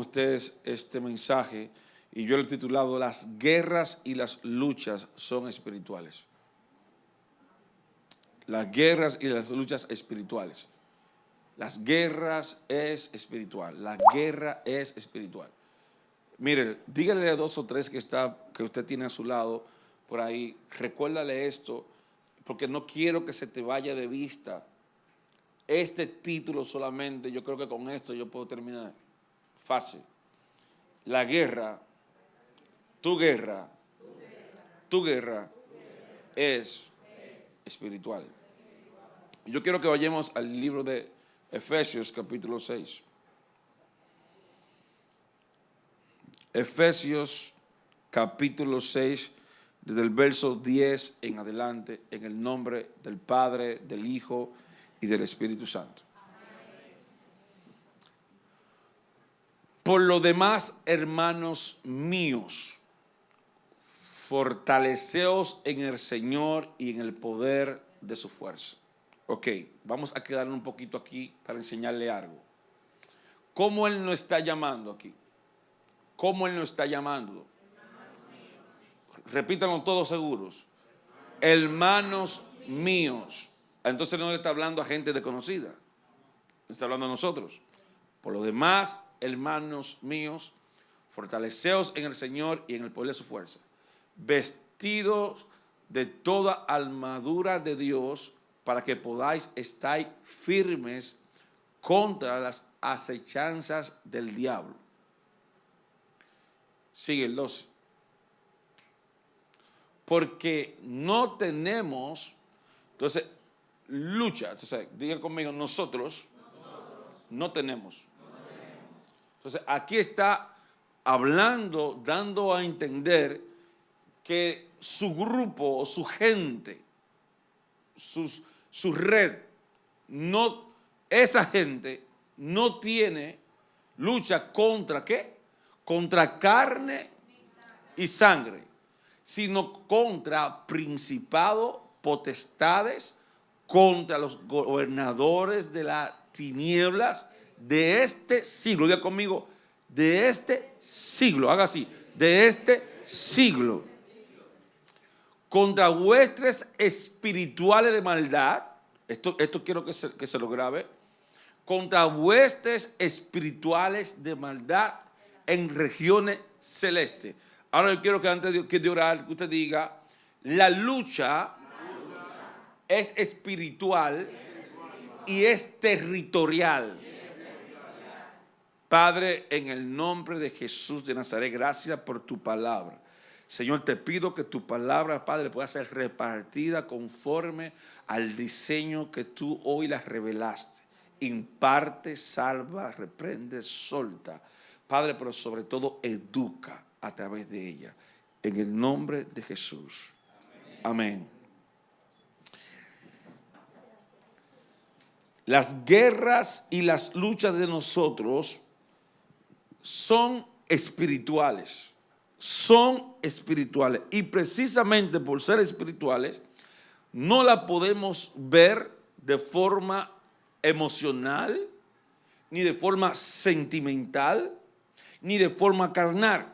ustedes este mensaje y yo lo he titulado Las guerras y las luchas son espirituales. Las guerras y las luchas espirituales. Las guerras es espiritual. La guerra es espiritual. Mire, dígale a 2 o 3 que usted tiene a su lado por ahí, recuérdale esto, porque no quiero que se te vaya de vista este título solamente. Yo creo que con esto yo puedo terminar fácil. La guerra, tu guerra es espiritual. Yo quiero que vayamos al libro de Efesios capítulo 6. Efesios capítulo 6, desde el verso 10 en adelante, en el nombre del Padre, del Hijo y del Espíritu Santo. Por lo demás, hermanos míos, fortaleceos en el Señor y en el poder de su fuerza. Ok, vamos a quedarnos un poquito aquí para enseñarle algo. ¿Cómo Él nos está llamando aquí? ¿Cómo Él nos está llamando? Repítanlo todos seguros. Hermanos míos. Entonces no le está hablando a gente desconocida. Le está hablando a nosotros. Por lo demás, hermanos míos, fortaleceos en el Señor y en el poder de su fuerza. Vestidos de toda armadura de Dios para que podáis estar firmes contra las acechanzas del diablo. Sigue el 12. Porque no tenemos, entonces, lucha. Entonces, digan conmigo, nosotros no tenemos. Entonces, aquí está hablando, dando a entender que su grupo o su gente, su red, esa gente no tiene lucha contra ¿qué? Contra carne y sangre, sino contra principados, potestades, contra los gobernadores de las tinieblas de este siglo. Diga conmigo, de este siglo. Haga así, de este siglo. Contra huestes espirituales de maldad. Esto quiero que se lo grabe. Contra huestes espirituales de maldad en regiones celestes. Ahora yo quiero que antes de orar, que usted diga, la lucha es espiritual y es territorial. Padre, en el nombre de Jesús de Nazaret, gracias por tu palabra. Señor, te pido que tu palabra, Padre, pueda ser repartida conforme al diseño que tú hoy la revelaste. Imparte, salva, reprende, solta. Padre, pero sobre todo educa a través de ella. En el nombre de Jesús. Amén. Las guerras y las luchas de nosotros son espirituales. Son espirituales. Y precisamente por ser espirituales, no la podemos ver de forma emocional, ni de forma sentimental, ni de forma carnal.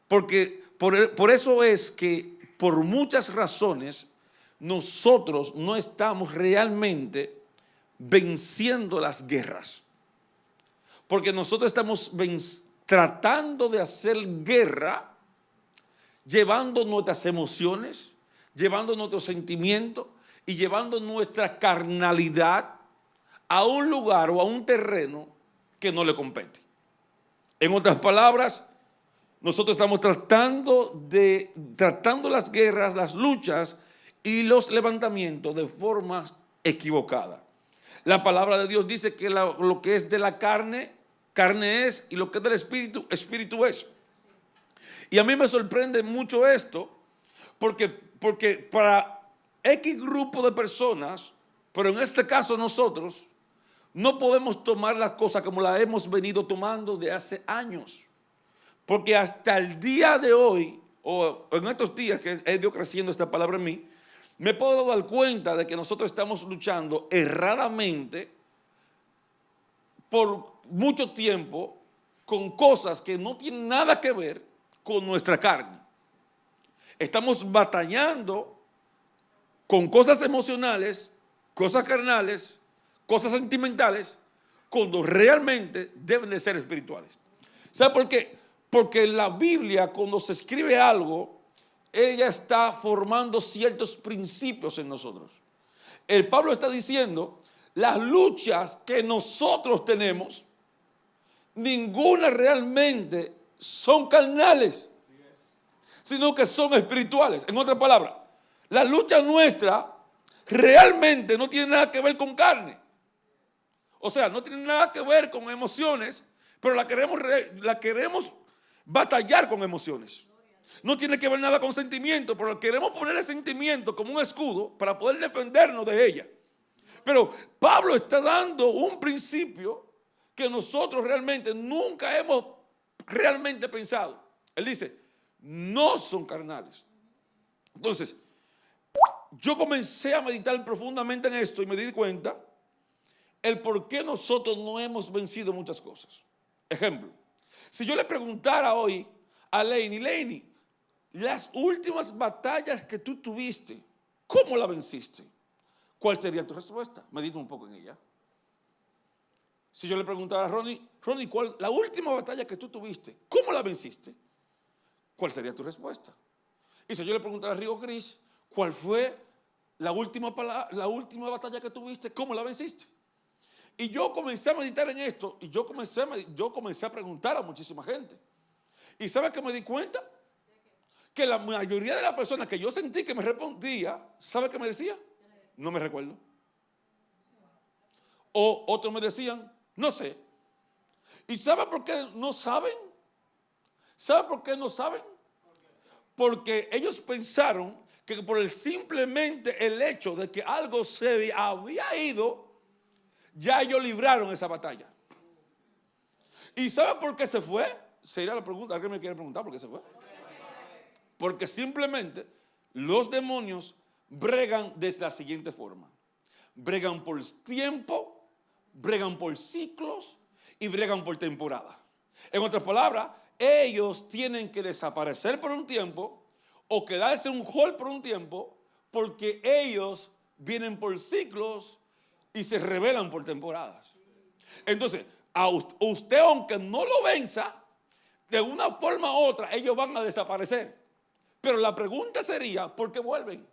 Porque por eso es que por muchas razones nosotros no estamos realmente venciendo las guerras. Porque nosotros estamos tratando de hacer guerra llevando nuestras emociones, llevando nuestros sentimientos y llevando nuestra carnalidad a un lugar o a un terreno que no le compete. En otras palabras, nosotros estamos tratando las guerras, las luchas y los levantamientos de formas equivocadas. La palabra de Dios dice que lo que es de la carne, carne es, y lo que es del espíritu, espíritu es. Y a mí me sorprende mucho esto, porque para X grupo de personas, pero en este caso nosotros, no podemos tomar las cosas como las hemos venido tomando de hace años. Porque hasta el día de hoy, o en estos días que he ido creciendo esta palabra en mí, me puedo dar cuenta de que nosotros estamos luchando erradamente por mucho tiempo con cosas que no tienen nada que ver con nuestra carne. Estamos batallando con cosas emocionales, cosas carnales, cosas sentimentales, cuando realmente deben de ser espirituales. ¿Sabe por qué? Porque en la Biblia, cuando se escribe algo, ella está formando ciertos principios en nosotros. El Pablo está diciendo, las luchas que nosotros tenemos, ninguna realmente son carnales, sino que son espirituales. En otras palabras, la lucha nuestra realmente no tiene nada que ver con carne. O sea, no tiene nada que ver con emociones, pero la queremos batallar con emociones. No tiene que ver nada con sentimiento, pero queremos poner el sentimiento como un escudo para poder defendernos de ella. Pero Pablo está dando un principio que nosotros realmente nunca hemos realmente pensado. Él dice, no son carnales. Entonces, yo comencé a meditar profundamente en esto y me di cuenta el por qué nosotros no hemos vencido muchas cosas. Ejemplo, si yo le preguntara hoy a Laney, las últimas batallas que tú tuviste, ¿cómo la venciste? ¿Cuál sería tu respuesta? Medita un poco en ella. Si yo le preguntara a Ronnie, ¿cuál la última batalla que tú tuviste, cómo la venciste? ¿Cuál sería tu respuesta? Y si yo le preguntara a Río Gris, ¿cuál fue la última batalla que tuviste, cómo la venciste? Y yo comencé a meditar en esto y yo comencé a preguntar a muchísima gente. ¿Y sabes qué me di cuenta? Que la mayoría de las personas que yo sentí que me respondía, ¿sabe qué me decía? No me recuerdo. O otros me decían, no sé. ¿Y sabe por qué no saben? ¿Sabe por qué no saben? Porque ellos pensaron que por simplemente el hecho de que algo se había ido, ya ellos libraron esa batalla. ¿Y sabe por qué se fue? Sería la pregunta. ¿Alguien me quiere preguntar por qué se fue? Porque simplemente los demonios bregan de la siguiente forma. Bregan por tiempo, bregan por ciclos y bregan por temporada. En otras palabras, ellos tienen que desaparecer por un tiempo o quedarse un hold por un tiempo porque ellos vienen por ciclos y se rebelan por temporadas. Entonces, a usted aunque no lo venza, de una forma u otra ellos van a desaparecer. Pero la pregunta sería, ¿por qué vuelven?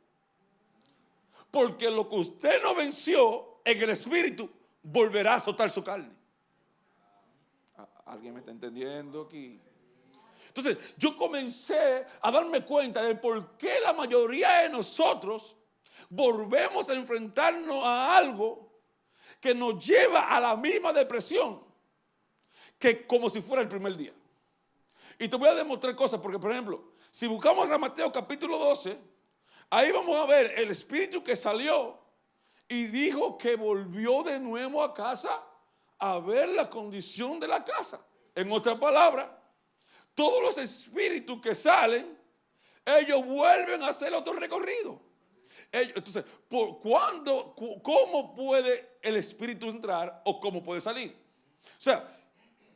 Porque lo que usted no venció en el espíritu, volverá a azotar su carne. ¿Alguien me está entendiendo aquí? Entonces, yo comencé a darme cuenta de por qué la mayoría de nosotros volvemos a enfrentarnos a algo que nos lleva a la misma depresión que como si fuera el primer día. Y te voy a demostrar cosas, porque por ejemplo, si buscamos a Mateo capítulo 12, ahí vamos a ver el espíritu que salió y dijo que volvió de nuevo a casa a ver la condición de la casa. En otras palabras, todos los espíritus que salen, ellos vuelven a hacer otro recorrido. Entonces, ¿cómo puede el espíritu entrar o cómo puede salir? O sea,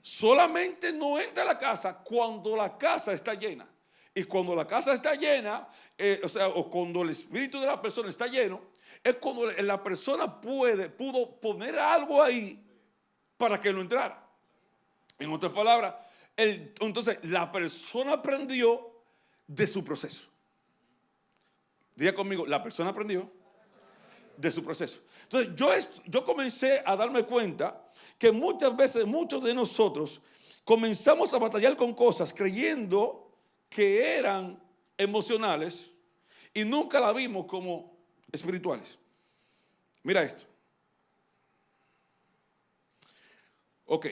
solamente no entra a la casa cuando la casa está llena. Y cuando la casa está llena, o cuando el espíritu de la persona está lleno, es cuando la persona pudo poner algo ahí para que no entrara. En otras palabras, entonces la persona aprendió de su proceso. Diga conmigo, la persona aprendió de su proceso. Entonces yo comencé a darme cuenta que muchas veces muchos de nosotros comenzamos a batallar con cosas creyendo que eran emocionales y nunca la vimos como espirituales. Mira esto. Ok.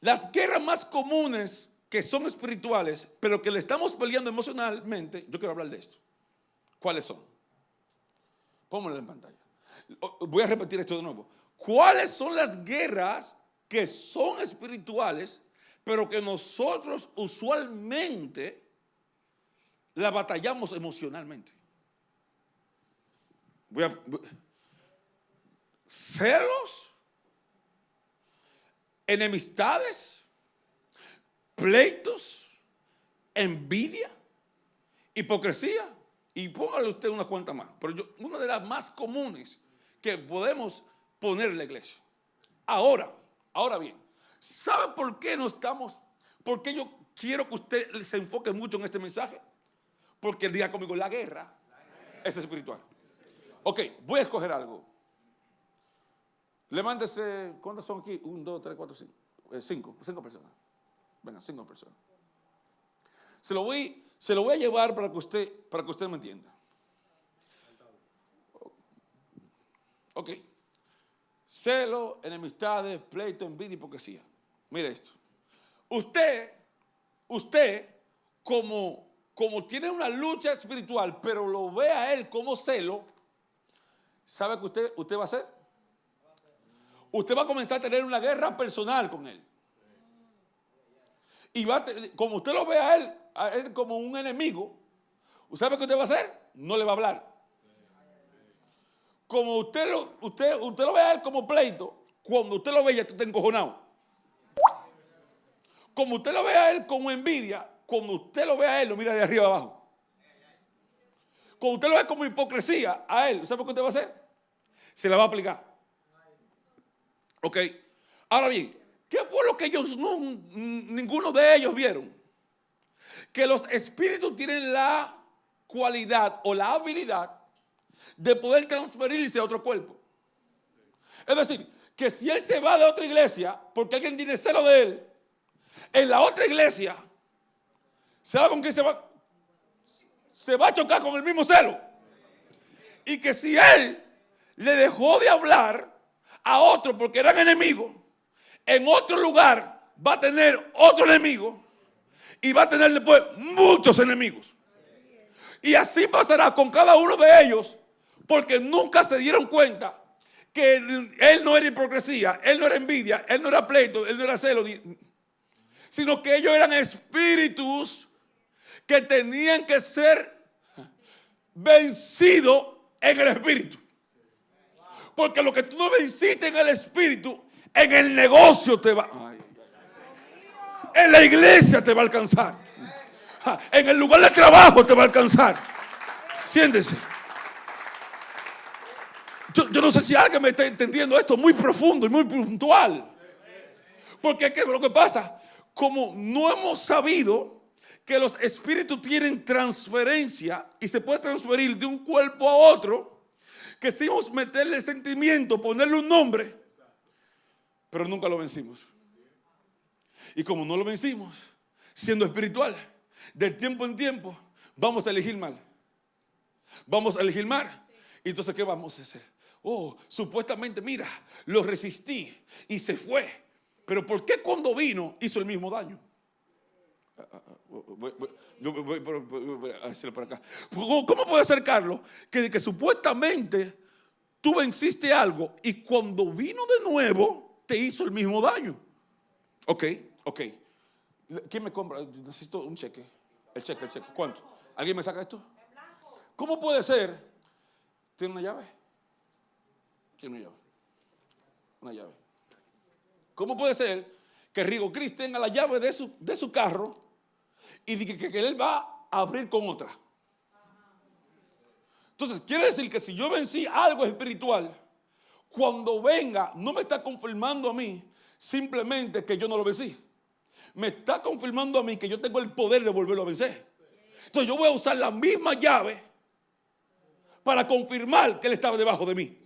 Las guerras más comunes que son espirituales, pero que le estamos peleando emocionalmente, yo quiero hablar de esto. ¿Cuáles son? Pónganlo en pantalla. Voy a repetir esto de nuevo. ¿Cuáles son las guerras que son espirituales, pero que nosotros usualmente la batallamos emocionalmente? Celos, enemistades, pleitos, envidia, hipocresía, y póngale usted unas cuantas más. Pero una de las más comunes que podemos poner en la iglesia. Ahora bien, ¿sabe por qué no estamos? ¿Por qué yo quiero que usted se enfoque mucho en este mensaje? Porque diga conmigo, la guerra es espiritual. Ok, voy a escoger algo. Levántese, ¿cuántas son aquí? 1, 2, 3, 4, 5. 5 personas. Venga, 5 personas. Se lo voy a llevar para que usted me entienda. Ok. Celo, enemistades, pleito, envidia, hipocresía. Mire esto. Usted como tiene una lucha espiritual, pero lo ve a él como celo, ¿sabe qué usted va a hacer? Usted va a comenzar a tener una guerra personal con él. Y como usted lo ve a él como un enemigo, ¿sabe qué usted va a hacer? No le va a hablar. Como usted lo ve a él como pleito, cuando usted lo ve ya está encojonado. Como usted lo ve a él como envidia, cuando usted lo ve a él lo mira de arriba abajo. Cuando usted lo ve como hipocresía a él, ¿sabe qué usted va a hacer? Se la va a aplicar. Ok. Ahora bien, ¿qué fue lo que ninguno de ellos vieron? Que los espíritus tienen la cualidad o la habilidad de poder transferirse a otro cuerpo. Es decir, que si él se va de otra iglesia porque alguien tiene celo de él, en la otra iglesia, ¿sabe con quién se va? Se va a chocar con el mismo celo. Y que si él le dejó de hablar a otro porque eran enemigos, en otro lugar va a tener otro enemigo y va a tener después muchos enemigos. Y así pasará con cada uno de ellos, porque nunca se dieron cuenta que él no era hipocresía, él no era envidia, él no era pleito, él no era celo, sino que ellos eran espíritus que tenían que ser vencidos en el espíritu. Porque lo que tú no venciste en el espíritu, en el negocio te va. En la iglesia te va a alcanzar. En el lugar de trabajo te va a alcanzar. Siéntese. Yo no sé si alguien me está entendiendo esto muy profundo y muy puntual. Porque ¿qué es lo que pasa? Como no hemos sabido que los espíritus tienen transferencia y se puede transferir de un cuerpo a otro, quisimos meterle sentimiento, ponerle un nombre, pero nunca lo vencimos. Y como no lo vencimos, siendo espiritual, del tiempo en tiempo, vamos a elegir mal. Vamos a elegir mal. Y entonces, ¿qué vamos a hacer? Supuestamente, mira, lo resistí y se fue. Pero ¿por qué cuando vino hizo el mismo daño? Voy a decirlo por acá. ¿Cómo puede ser, Carlos, que supuestamente tú venciste algo y cuando vino de nuevo te hizo el mismo daño? Ok. ¿Quién me compra? Necesito un cheque. El cheque. ¿Cuánto? ¿Alguien me saca esto? ¿Cómo puede ser? ¿Tiene una llave? ¿Tiene una llave? Una llave. ¿Cómo puede ser que Rigo Cris tenga la llave de su carro y diga que él va a abrir con otra? Entonces, quiere decir que si yo vencí algo espiritual, cuando venga, no me está confirmando a mí simplemente que yo no lo vencí. Me está confirmando a mí que yo tengo el poder de volverlo a vencer. Entonces, yo voy a usar la misma llave para confirmar que él estaba debajo de mí.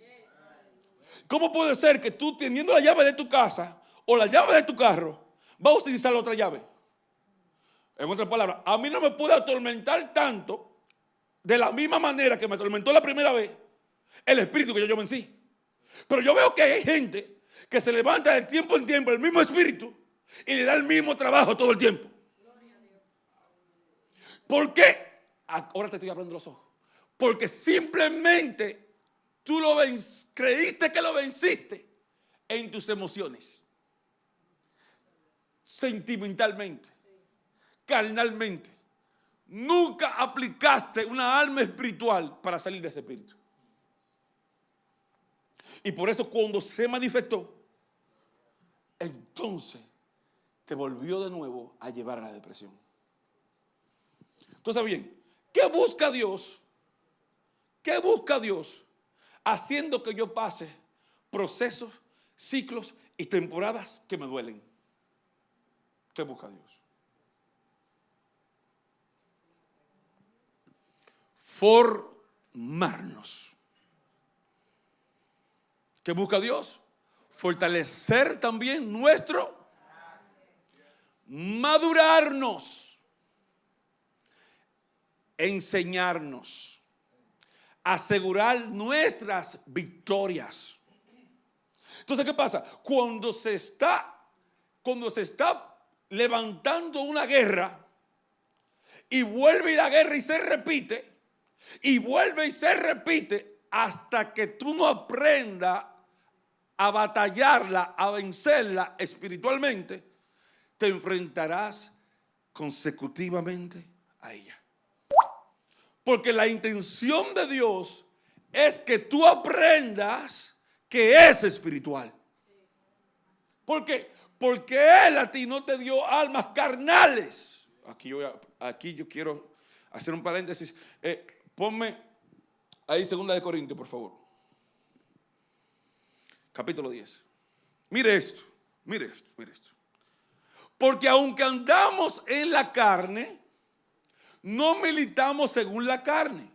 ¿Cómo puede ser que tú, teniendo la llave de tu casa o la llave de tu carro, vas a utilizar la otra llave? En otras palabras, a mí no me puede atormentar tanto de la misma manera que me atormentó la primera vez el espíritu que yo vencí. Pero yo veo que hay gente que se levanta de tiempo en tiempo el mismo espíritu y le da el mismo trabajo todo el tiempo. ¿Por qué? Ahora te estoy abriendo los ojos. Porque simplemente tú creíste que lo venciste en tus emociones, sentimentalmente, carnalmente. Nunca aplicaste una arma espiritual para salir de ese espíritu. Y por eso cuando se manifestó, entonces te volvió de nuevo a llevar a la depresión. Entonces, bien, ¿qué busca Dios? ¿Qué busca Dios haciendo que yo pase procesos, ciclos y temporadas que me duelen? ¿Qué busca Dios? Formarnos. ¿Qué busca Dios? Fortalecer también nuestro madurarnos, enseñarnos, asegurar nuestras victorias. Entonces, ¿qué pasa? Cuando se está levantando una guerra y vuelve la guerra y se repite, y vuelve y se repite hasta que tú no aprendas a batallarla, a vencerla espiritualmente, te enfrentarás consecutivamente a ella. Porque la intención de Dios es que tú aprendas que es espiritual. ¿Por qué? Porque Él a ti no te dio almas carnales. Aquí yo quiero hacer un paréntesis. Ponme ahí 2 de Corintios, por favor. Capítulo 10. Mire esto. Porque aunque andamos en la carne, no militamos según la carne.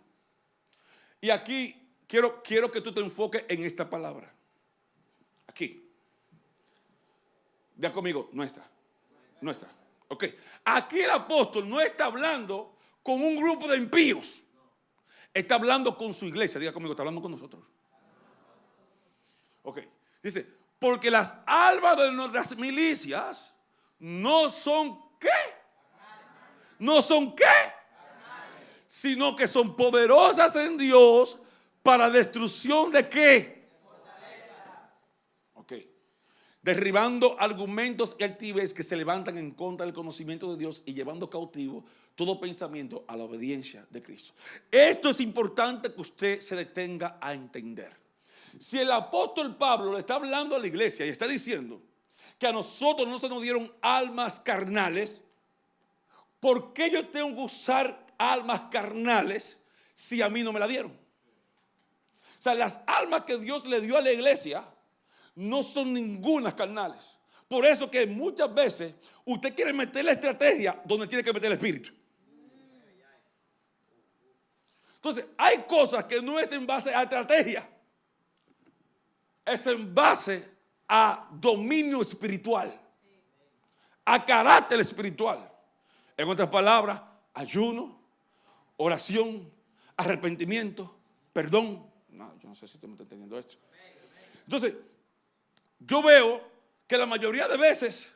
Y aquí quiero que tú te enfoques en esta palabra. Aquí. Vea conmigo, no está. Ok. Aquí el apóstol no está hablando con un grupo de impíos. Está hablando con su iglesia. Diga conmigo, está hablando con nosotros. Ok. Dice, porque las almas de nuestras milicias no son ¿qué? No son ¿qué? Sino que son poderosas en Dios para destrucción de ¿qué? Ok. Derribando argumentos y altivez que se levantan en contra del conocimiento de Dios y llevando cautivo todo pensamiento a la obediencia de Cristo. Esto es importante que usted se detenga a entender. Si el apóstol Pablo le está hablando a la iglesia y está diciendo que a nosotros no se nos dieron almas carnales, ¿por qué yo tengo que usar almas carnales si a mí no me la dieron? O sea, las almas que Dios le dio a la iglesia no son ningunas carnales. Por eso que muchas veces usted quiere meter la estrategia donde tiene que meter el espíritu. Entonces, hay cosas que no es en base a estrategia, es en base a dominio espiritual, a carácter espiritual. En otras palabras, ayuno, oración, arrepentimiento, perdón. No, yo no sé si usted me está entendiendo esto. Entonces, yo veo que la mayoría de veces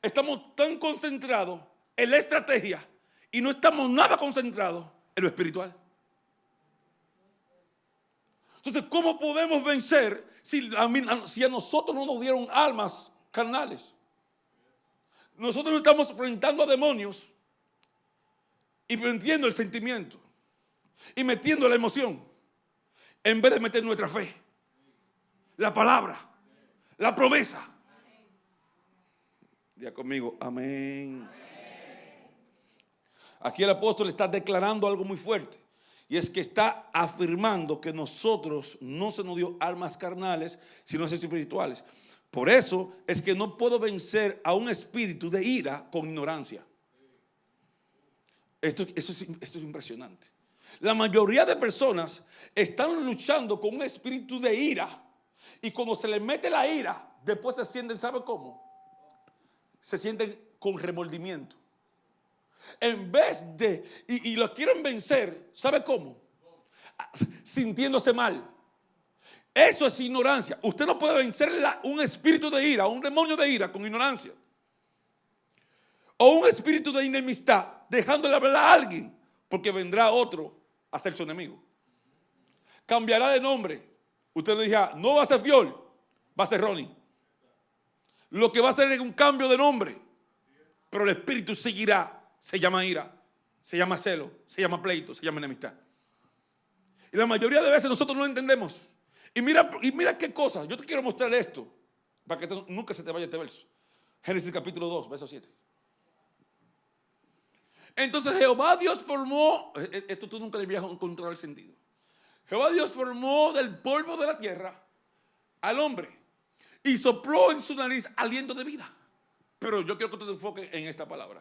estamos tan concentrados en la estrategia y no estamos nada concentrados en lo espiritual. Entonces, ¿cómo podemos vencer si a nosotros no nos dieron almas carnales? Nosotros nos estamos enfrentando a demonios y metiendo el sentimiento y metiendo la emoción en vez de meter nuestra fe, la palabra, la promesa. Diga conmigo, amén. Aquí el apóstol está declarando algo muy fuerte. Y es que está afirmando que nosotros no se nos dio armas carnales, sino espirituales. Por eso es que no puedo vencer a un espíritu de ira con ignorancia. Esto es impresionante. La mayoría de personas están luchando con un espíritu de ira. Y cuando se les mete la ira, después se sienten, ¿sabe cómo? Se sienten con remordimiento. En vez de, y lo quieren vencer, ¿sabe cómo? Sintiéndose mal. Eso es ignorancia. Usted no puede vencer un espíritu de ira, un demonio de ira con ignorancia. O un espíritu de enemistad, dejándole hablar a alguien, porque vendrá otro a ser su enemigo. Cambiará de nombre. Usted le dirá, no va a ser Fiol, va a ser Ronnie. Lo que va a hacer es un cambio de nombre, pero el espíritu seguirá. Se llama ira, se llama celo, se llama pleito, se llama enemistad. Y la mayoría de veces nosotros no entendemos. Y mira qué cosa, yo te quiero mostrar esto, para que nunca se te vaya este verso. Génesis capítulo 2, verso 7. Entonces Jehová Dios formó, esto tú nunca debías encontrar el sentido. Jehová Dios formó del polvo de la tierra al hombre y sopló en su nariz aliento de vida. Pero yo quiero que tú te enfoques en esta palabra.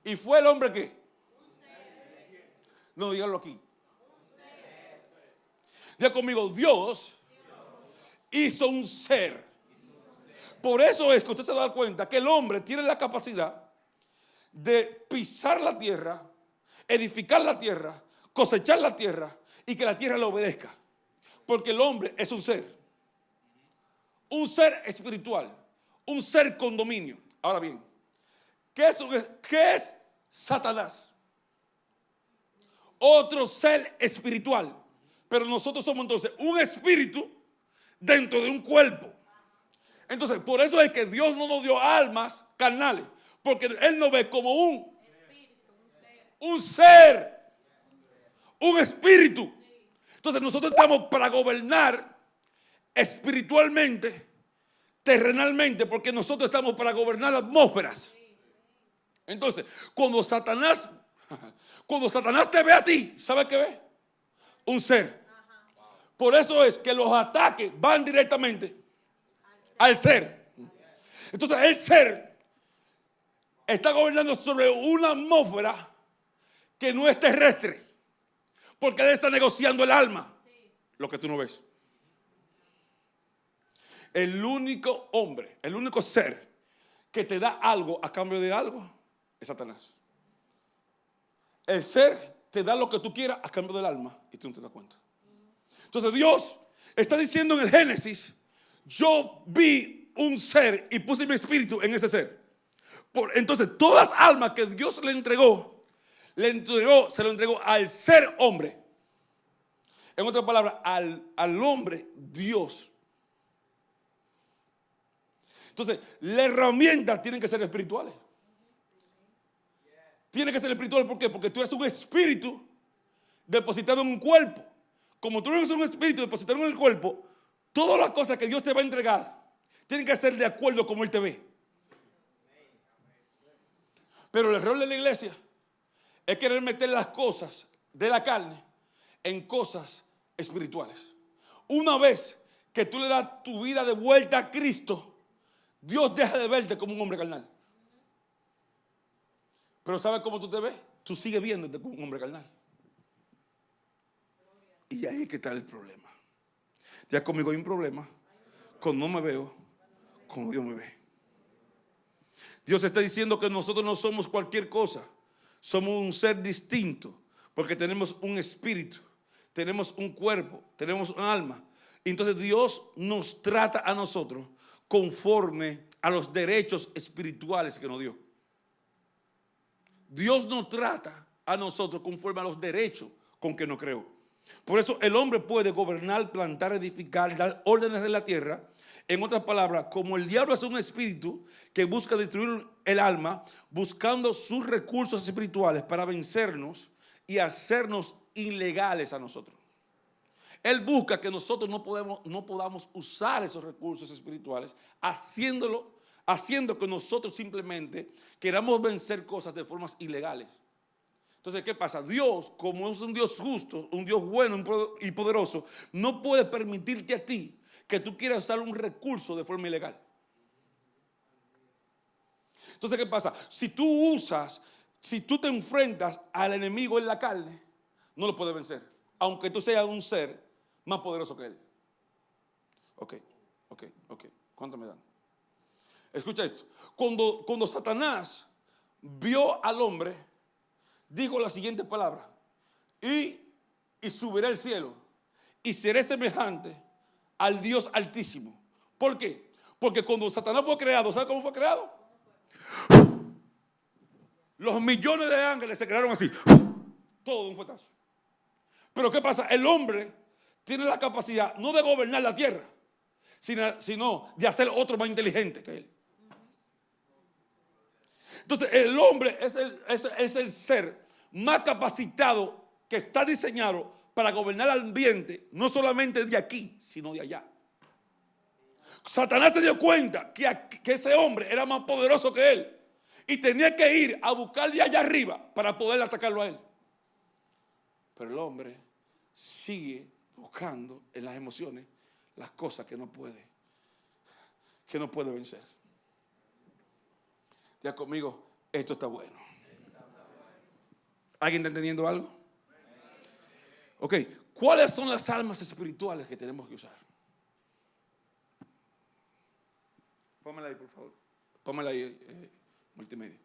¿Y fue el hombre qué? No, dígalo aquí. Diga conmigo, Dios hizo un ser. Por eso es que usted se da cuenta que el hombre tiene la capacidad de pisar la tierra, edificar la tierra, cosechar la tierra y que la tierra le obedezca. Porque el hombre es un ser espiritual, un ser con dominio. Ahora bien, ¿qué es Satanás? Otro ser espiritual. Pero nosotros somos entonces un espíritu dentro de un cuerpo. Entonces, por eso es que Dios no nos dio almas carnales, porque Él nos ve como un ser, un espíritu. Entonces, nosotros estamos para gobernar espiritualmente, terrenalmente, porque nosotros estamos para gobernar atmósferas. Entonces, cuando Satanás te ve a ti, ¿sabe qué ve? Un ser. Por eso es que los ataques van directamente al ser. Entonces el ser está gobernando sobre una atmósfera que no es terrestre, porque él está negociando el alma, lo que tú no ves. El único hombre, el único ser que te da algo a cambio de algo es Satanás. El ser te da lo que tú quieras a cambio del alma y tú no te das cuenta. Entonces Dios está diciendo en el Génesis, yo vi un ser y puse mi espíritu en ese ser. Entonces todas las almas que Dios se lo entregó al ser hombre. En otras palabras, al hombre Dios. Entonces las herramientas tienen que ser espirituales. Tienen que ser espirituales, ¿por qué? Porque tú eres un espíritu depositado en un cuerpo. Como tú eres un espíritu depositado en el cuerpo, todas las cosas que Dios te va a entregar tienen que ser de acuerdo como Él te ve. Pero el error de la iglesia es querer meter las cosas de la carne en cosas espirituales. Una vez que tú le das tu vida de vuelta a Cristo, Dios deja de verte como un hombre carnal. Pero ¿sabes cómo tú te ves? Tú sigues viéndote como un hombre carnal. Y ahí es que está el problema. Ya conmigo hay un problema. Cuando no me veo, como Dios me ve. Dios está diciendo que nosotros no somos cualquier cosa. Somos un ser distinto. Porque tenemos un espíritu, tenemos un cuerpo, tenemos un alma. Entonces Dios nos trata a nosotros conforme a los derechos espirituales que nos dio. Dios nos trata a nosotros conforme a los derechos con que nos creó. Por eso el hombre puede gobernar, plantar, edificar, dar órdenes de la tierra. En otras palabras, como el diablo es un espíritu que busca destruir el alma, buscando sus recursos espirituales para vencernos y hacernos ilegales a nosotros. Él busca que nosotros no podamos usar esos recursos espirituales, haciendo que nosotros simplemente queramos vencer cosas de formas ilegales. Entonces, ¿qué pasa? Dios, como es un Dios justo, un Dios bueno y poderoso, no puede permitirte a ti que tú quieras usar un recurso de forma ilegal. Entonces, ¿qué pasa? Si tú te enfrentas al enemigo en la carne, no lo puedes vencer, aunque tú seas un ser más poderoso que él. Ok. ¿Cuánto me dan? Escucha esto. Cuando Satanás vio al hombre, dijo la siguiente palabra: y subiré al cielo y seré semejante al Dios Altísimo. ¿Por qué? Porque cuando Satanás fue creado, ¿sabe cómo fue creado? Los millones de ángeles se crearon así, todo de un fuetazo. Pero ¿qué pasa? El hombre tiene la capacidad no de gobernar la tierra, sino de hacer otro más inteligente que él. Entonces el hombre es el ser más capacitado que está diseñado para gobernar el ambiente, no solamente de aquí, sino de allá. Satanás se dio cuenta que ese hombre era más poderoso que él y tenía que ir a buscarle allá arriba para poder atacarlo a él. Pero el hombre sigue buscando en las emociones las cosas que no puede vencer. Ya conmigo, esto está bueno. ¿Alguien está entendiendo algo? Ok, ¿cuáles son las armas espirituales que tenemos que usar? Pónmela ahí, por favor. Pónmela ahí, multimedia.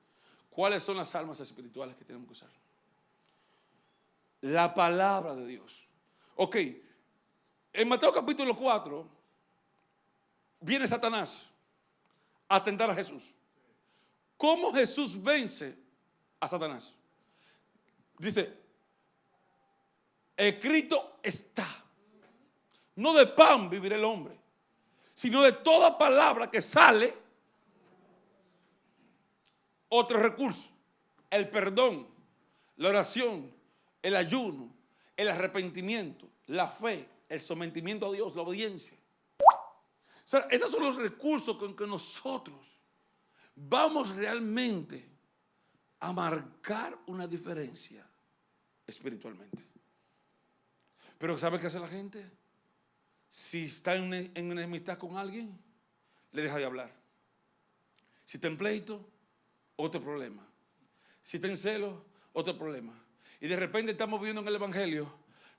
¿Cuáles son las armas espirituales que tenemos que usar? La palabra de Dios. Ok, en Mateo capítulo 4 viene Satanás a tentar a Jesús. ¿Cómo Jesús vence a Satanás? Dice, escrito está, no de pan vivirá el hombre, sino de toda palabra que sale. Otro recurso, el perdón, la oración, el ayuno, el arrepentimiento, la fe, el sometimiento a Dios, la obediencia. O sea, esos son los recursos con que nosotros vamos realmente a marcar una diferencia espiritualmente. Pero ¿sabe qué hace la gente? Si está en enemistad con alguien, le deja de hablar. Si está en pleito, otro problema. Si está en celo, otro problema. Y de repente estamos viviendo en el evangelio,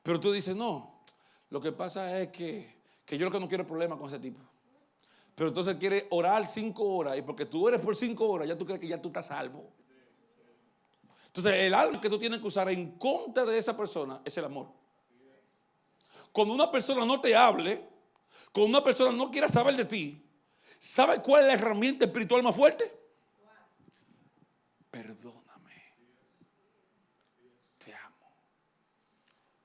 pero tú dices, no, lo que pasa es que yo lo que no quiero problema con ese tipo. Pero entonces quiere orar 5 horas y porque tú eres por 5 horas, ya tú crees que ya tú estás salvo. Entonces el alma que tú tienes que usar en contra de esa persona es el amor. Cuando una persona no te hable, cuando una persona no quiera saber de ti, ¿sabe cuál es la herramienta espiritual más fuerte? Perdóname. Te amo.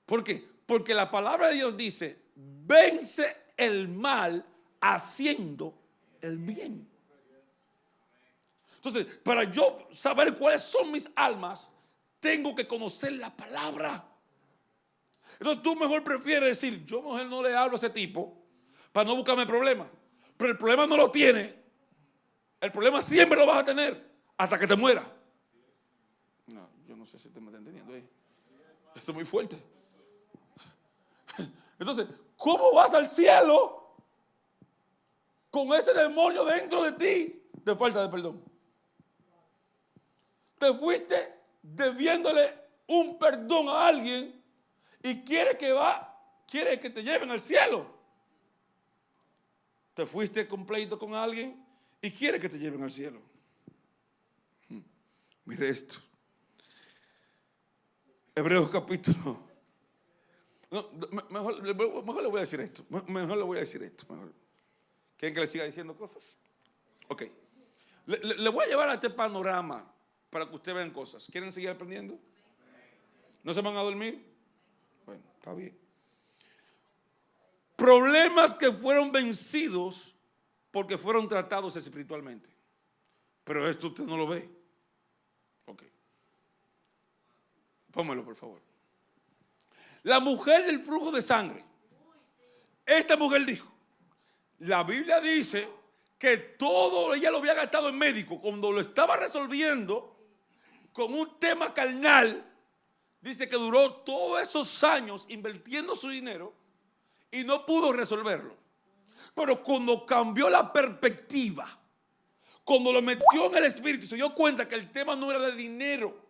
¿Por qué? Porque la palabra de Dios dice, vence el mal haciendo el bien. Entonces, para yo saber cuáles son mis almas, tengo que conocer la palabra. Entonces tú mejor prefieres decir, yo mejor no le hablo a ese tipo para no buscarme problemas. Pero el problema no lo tiene. El problema siempre lo vas a tener hasta que te muera. No, yo no sé si te me está entendiendo ahí. Esto es muy fuerte. Entonces, ¿cómo vas al cielo con ese demonio dentro de ti de falta de perdón? Te fuiste debiéndole un perdón a alguien y quiere que te lleven al cielo. Te fuiste con pleito con alguien y quiere que te lleven al cielo. Mire esto. Hebreos capítulo. No, mejor le voy a decir esto. Mejor le voy a decir esto. Mejor. ¿Quieren que le siga diciendo cosas? Ok. Le voy a llevar a este panorama para que ustedes vean cosas. ¿Quieren seguir aprendiendo? ¿No se van a dormir? Bueno, está bien. Problemas que fueron vencidos porque fueron tratados espiritualmente. Pero esto usted no lo ve. Ok. Pónmelo, por favor. La mujer del flujo de sangre. Esta mujer dijo, la Biblia dice que todo ella lo había gastado en médico. Cuando lo estaba resolviendo con un tema carnal, dice que duró todos esos años invirtiendo su dinero y no pudo resolverlo. Pero cuando cambió la perspectiva, cuando lo metió en el espíritu, se dio cuenta que el tema no era de dinero,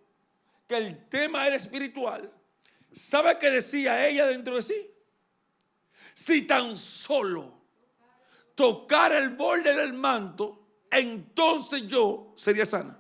que el tema era espiritual. ¿Sabe qué decía ella dentro de sí? Si tan solo tocara el borde del manto, entonces yo sería sana.